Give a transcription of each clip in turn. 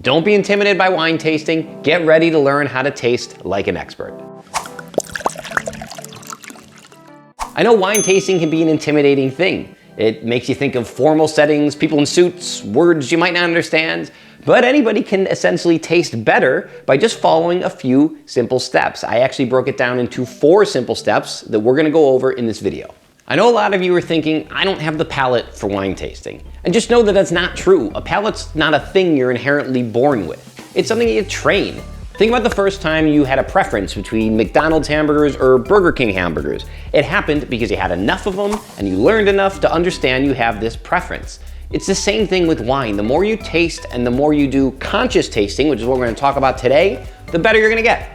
Don't be intimidated by wine tasting. Get ready to learn how to taste like an expert. I know wine tasting can be an intimidating thing. It makes you think of formal settings, people in suits, words you might not understand, but anybody can essentially taste better by just following a few simple steps. I actually broke it down into 4 simple steps that we're gonna go over in this video. I know a lot of you are thinking, I don't have the palate for wine tasting. And just know that that's not true. A palate's not a thing you're inherently born with. It's something you train. Think about the first time you had a preference between McDonald's hamburgers or Burger King hamburgers. It happened because you had enough of them and you learned enough to understand you have this preference. It's the same thing with wine. The more you taste and the more you do conscious tasting, which is what we're gonna talk about today, the better you're gonna get.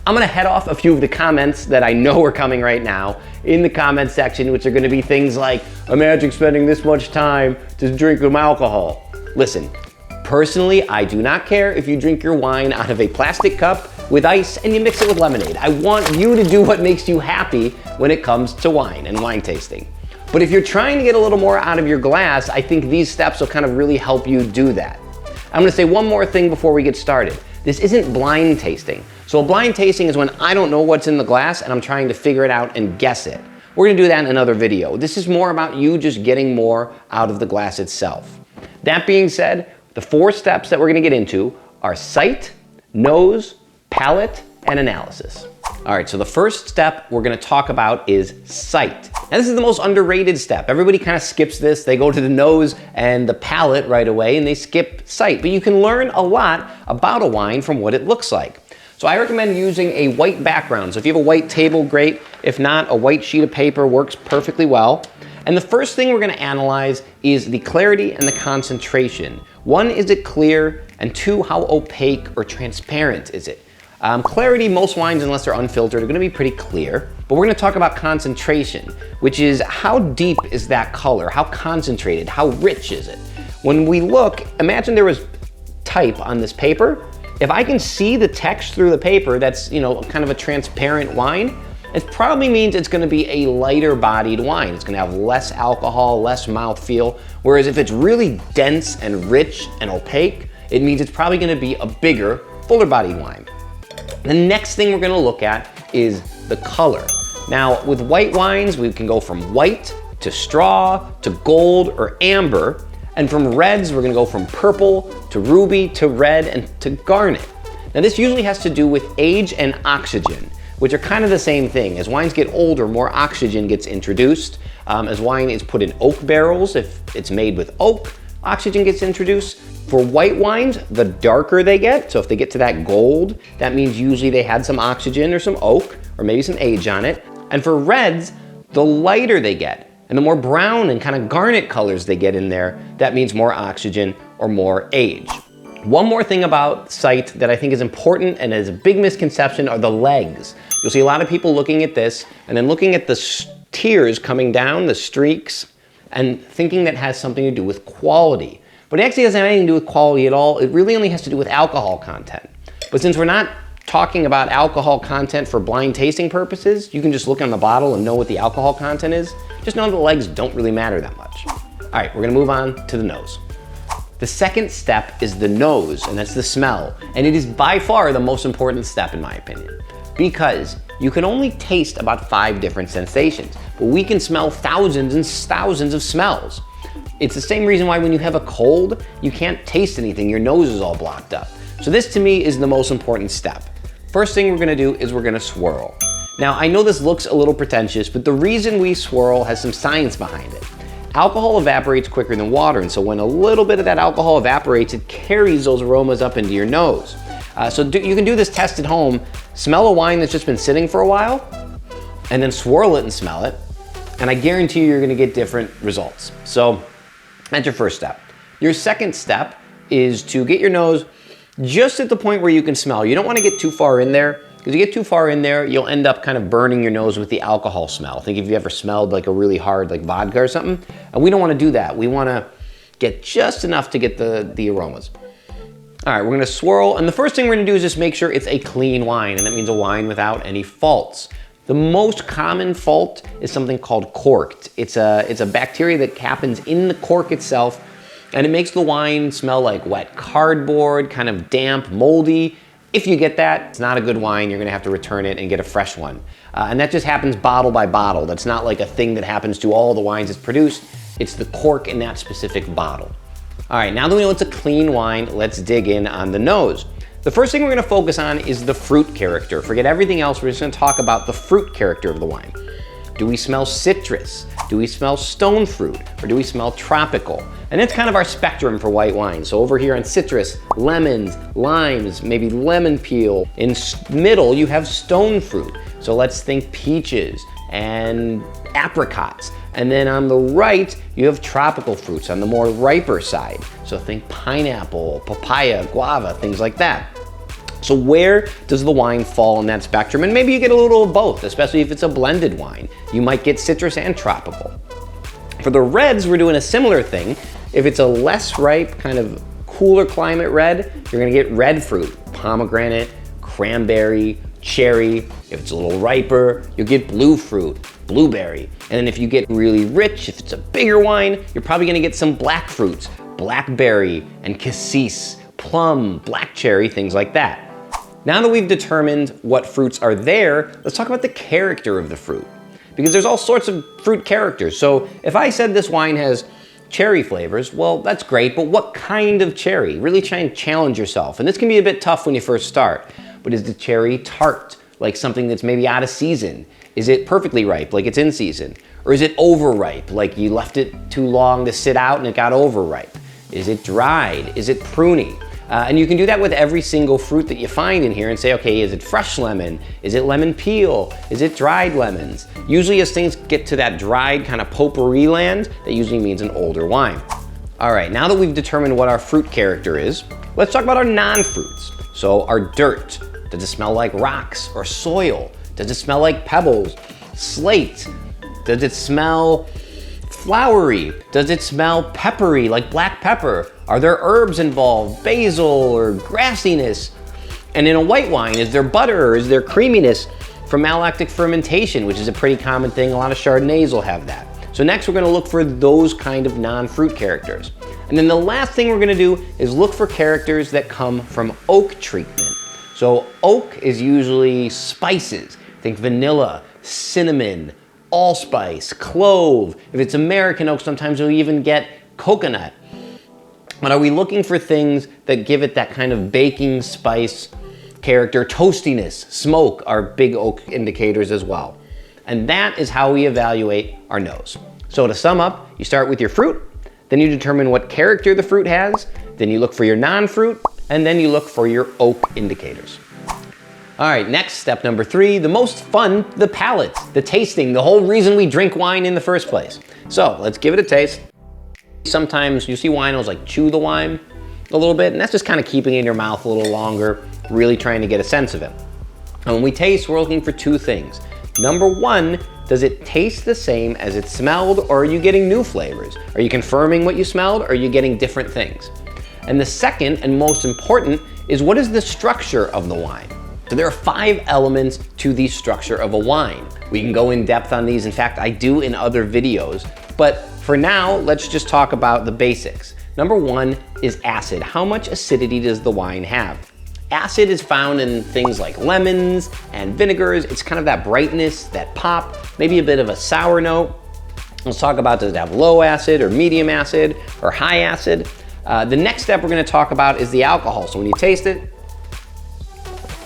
I'm gonna head off a few of the comments that I know are coming right now in the comment section, which are gonna be things like, imagine spending this much time to drink some alcohol. Listen. Personally, I do not care if you drink your wine out of a plastic cup with ice and you mix it with lemonade. I want you to do what makes you happy when it comes to wine and wine tasting. But if you're trying to get a little more out of your glass, I think these steps will kind of really help you do that. I'm gonna say one more thing before we get started. This isn't blind tasting. So a blind tasting is when I don't know what's in the glass and I'm trying to figure it out and guess it. We're gonna do that in another video. This is more about you just getting more out of the glass itself. That being said, the 4 steps that we're gonna get into are sight, nose, palate, and analysis. All right, so the first step we're gonna talk about is sight. Now this is the most underrated step. Everybody kind of skips this. They go to the nose and the palate right away and they skip sight. But you can learn a lot about a wine from what it looks like. So I recommend using a white background. So if you have a white table, great. If not, a white sheet of paper works perfectly well. And the first thing we're gonna analyze is the clarity and the concentration. 1, is it clear? And 2, how opaque or transparent is it? Clarity, most wines, unless they're unfiltered, are gonna be pretty clear. But we're gonna talk about concentration, which is how deep is that color? How concentrated? How rich is it? When we look, imagine there was type on this paper. If I can see the text through the paper, that's kind of a transparent wine, it probably means it's gonna be a lighter bodied wine. It's gonna have less alcohol, less mouthfeel. Whereas if it's really dense and rich and opaque, it means it's probably gonna be a bigger, fuller bodied wine. The next thing we're gonna look at is the color. Now, with white wines, we can go from white to straw to gold or amber. And from reds, we're gonna go from purple to ruby to red and to garnet. Now, this usually has to do with age and oxygen, which are kind of the same thing. As wines get older, more oxygen gets introduced. As wine is put in oak barrels, if it's made with oak, oxygen gets introduced. For white wines, the darker they get, so if they get to that gold, that means usually they had some oxygen or some oak, or maybe some age on it. And for reds, the lighter they get, and the more brown and kind of garnet colors they get in there, that means more oxygen or more age. One more thing about sight that I think is important and is a big misconception are the legs. You'll see a lot of people looking at this and then looking at the tears coming down, the streaks, and thinking that has something to do with quality. But it actually doesn't have anything to do with quality at all. It really only has to do with alcohol content. But since we're not talking about alcohol content for blind tasting purposes, you can just look on the bottle and know what the alcohol content is. Just know that the legs don't really matter that much. All right, we're gonna move on to the nose. The second step is the nose, and that's the smell. And it is by far the most important step in my opinion, because you can only taste about 5 different sensations, but we can smell thousands and thousands of smells. It's the same reason why when you have a cold, you can't taste anything, your nose is all blocked up. So this to me is the most important step. First thing we're gonna do is we're gonna swirl. Now I know this looks a little pretentious, but the reason we swirl has some science behind it. Alcohol evaporates quicker than water, and so when a little bit of that alcohol evaporates, it carries those aromas up into your nose. You can do this test at home. Smell a wine that's just been sitting for a while, and then swirl it and smell it, and I guarantee you're gonna get different results. So that's your first step. Your second step is to get your nose just at the point where you can smell. You don't wanna get too far in there, because you get too far in there, you'll end up kind of burning your nose with the alcohol smell. Think if you ever smelled like a really hard like vodka or something, and we don't wanna do that. We wanna get just enough to get the aromas. All right, we're gonna swirl, and the first thing we're gonna do is just make sure it's a clean wine, and that means a wine without any faults. The most common fault is something called corked. It's a bacteria that happens in the cork itself, And it makes the wine smell like wet cardboard, kind of damp, moldy. If you get that, it's not a good wine. You're gonna have to return it and get a fresh one. And that just happens bottle by bottle. That's not like a thing that happens to all the wines it's produced. It's the cork in that specific bottle. All right, now that we know it's a clean wine, let's dig in on the nose. The first thing we're gonna focus on is the fruit character. Forget everything else, we're just gonna talk about the fruit character of the wine. Do we smell citrus? Do we smell stone fruit? Or do we smell tropical? And that's kind of our spectrum for white wine. So over here on citrus, lemons, limes, maybe lemon peel. In middle, you have stone fruit. So let's think peaches and apricots. And then on the right, you have tropical fruits on the more riper side. So think pineapple, papaya, guava, things like that. So where does the wine fall in that spectrum? And maybe you get a little of both, especially if it's a blended wine. You might get citrus and tropical. For the reds, we're doing a similar thing. If it's a less ripe, kind of cooler climate red, you're gonna get red fruit, pomegranate, cranberry, cherry. If it's a little riper, you'll get blue fruit, blueberry. And then if you get really rich, if it's a bigger wine, you're probably gonna get some black fruits, blackberry and cassis, plum, black cherry, things like that. Now that we've determined what fruits are there, let's talk about the character of the fruit. Because there's all sorts of fruit characters. So if I said this wine has cherry flavors, well, that's great, but what kind of cherry? Really try and challenge yourself. And this can be a bit tough when you first start. But is the cherry tart, like something that's maybe out of season? Is it perfectly ripe, like it's in season? Or is it overripe, like you left it too long to sit out and it got overripe? Is it dried? Is it pruny? And you can do that with every single fruit that you find in here and say, okay, is it fresh lemon? Is it lemon peel? Is it dried lemons? Usually as things get to that dried kind of potpourri land, that usually means an older wine. All right, now that we've determined what our fruit character is, let's talk about our non-fruits. So our dirt, does it smell like rocks or soil? Does it smell like pebbles, slate? Does it smell flowery? Does it smell peppery, like black pepper? Are there herbs involved, basil or grassiness? And in a white wine, is there butter or is there creaminess from malolactic fermentation, which is a pretty common thing. A lot of Chardonnays will have that. So next we're gonna look for those kind of non-fruit characters. And then the last thing we're gonna do is look for characters that come from oak treatment. So oak is usually spices. Think vanilla, cinnamon, allspice, clove. If it's American oak, sometimes you'll even get coconut. But are we looking for things that give it that kind of baking spice character? Toastiness, smoke are big oak indicators as well. And that is how we evaluate our nose. So to sum up, you start with your fruit, then you determine what character the fruit has, then you look for your non-fruit, and then you look for your oak indicators. All right, next, step number 3, the most fun, the palate, the tasting, the whole reason we drink wine in the first place. So let's give it a taste. Sometimes you see winos like chew the wine a little bit, and that's just kind of keeping it in your mouth a little longer, really trying to get a sense of it. And when we taste, we're looking for 2 things. Number 1, does it taste the same as it smelled, or are you getting new flavors? Are you confirming what you smelled, or are you getting different things? And the second and most important is, what is the structure of the wine? So there are 5 elements to the structure of a wine. We can go in depth on these. In fact, I do in other videos, but for now, let's just talk about the basics. Number 1 is acid. How much acidity does the wine have? Acid is found in things like lemons and vinegars. It's kind of that brightness, that pop, maybe a bit of a sour note. Let's talk about, does it have low acid or medium acid or high acid? The next step we're gonna talk about is the alcohol. So when you taste it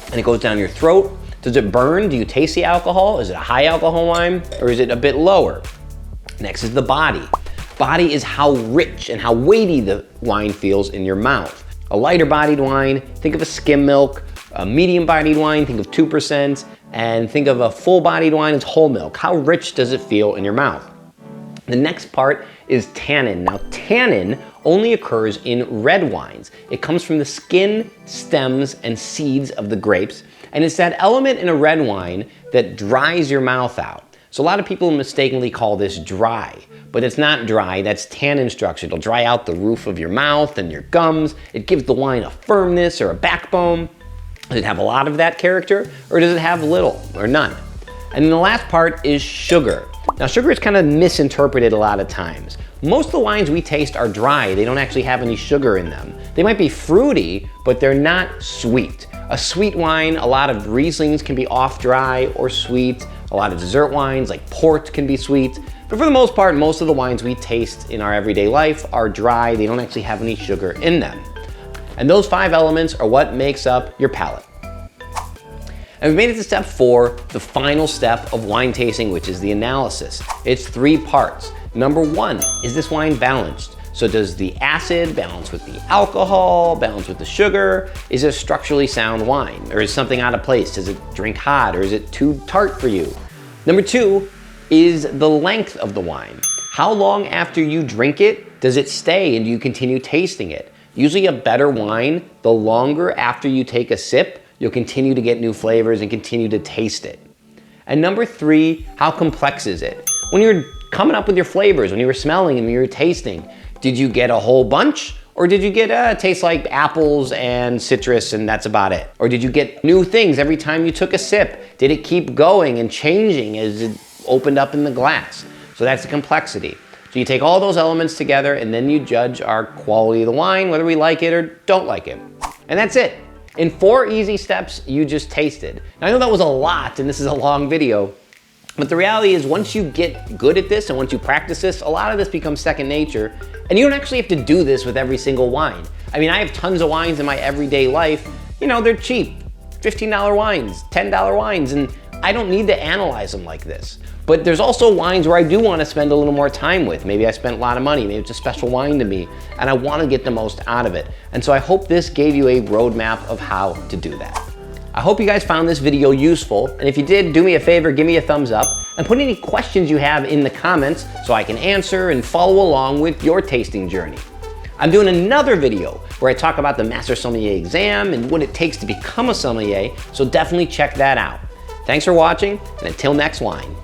and it goes down your throat, does it burn? Do you taste the alcohol? Is it a high alcohol wine or is it a bit lower? Next is the body. Body is how rich and how weighty the wine feels in your mouth. A lighter bodied wine, think of a skim milk. A medium bodied wine, think of 2%. And think of a full bodied wine as whole milk. How rich does it feel in your mouth? The next part is tannin. Now tannin only occurs in red wines. It comes from the skin, stems, and seeds of the grapes. And it's that element in a red wine that dries your mouth out. So a lot of people mistakenly call this dry, but it's not dry, that's tannin structure. It'll dry out the roof of your mouth and your gums. It gives the wine a firmness or a backbone. Does it have a lot of that character, or does it have little or none? And then the last part is sugar. Now sugar is kind of misinterpreted a lot of times. Most of the wines we taste are dry. They don't actually have any sugar in them. They might be fruity, but they're not sweet. A sweet wine, a lot of Rieslings can be off dry or sweet. A lot of dessert wines like port can be sweet. But for the most part, most of the wines we taste in our everyday life are dry. They don't actually have any sugar in them. And those 5 elements are what makes up your palate. And we've made it to step 4, the final step of wine tasting, which is the analysis. It's 3 parts. Number 1, is this wine balanced? So does the acid balance with the alcohol, balance with the sugar? Is it a structurally sound wine? Or is something out of place? Does it drink hot or is it too tart for you? Number 2 is the length of the wine. How long after you drink it does it stay and do you continue tasting it? Usually a better wine, the longer after you take a sip, you'll continue to get new flavors and continue to taste it. And number 3, how complex is it? When you're coming up with your flavors, when you were smelling and you were tasting, did you get a whole bunch? Or did you get a taste like apples and citrus and that's about it? Or did you get new things every time you took a sip? Did it keep going and changing as it opened up in the glass? So that's the complexity. So you take all those elements together and then you judge our quality of the wine, whether we like it or don't like it. And that's it. In 4 easy steps, you just tasted. Now I know that was a lot and this is a long video, but the reality is once you get good at this and once you practice this, a lot of this becomes second nature. And you don't actually have to do this with every single wine. I mean, I have tons of wines in my everyday life. You know, they're cheap, $15 wines, $10 wines, and I don't need to analyze them like this. But there's also wines where I do want to spend a little more time with. Maybe I spent a lot of money, maybe it's a special wine to me, and I want to get the most out of it. And so I hope this gave you a roadmap of how to do that. I hope you guys found this video useful, and if you did, do me a favor, give me a thumbs up, and put any questions you have in the comments so I can answer and follow along with your tasting journey. I'm doing another video where I talk about the Master Sommelier exam and what it takes to become a sommelier, so definitely check that out. Thanks for watching, and until next wine.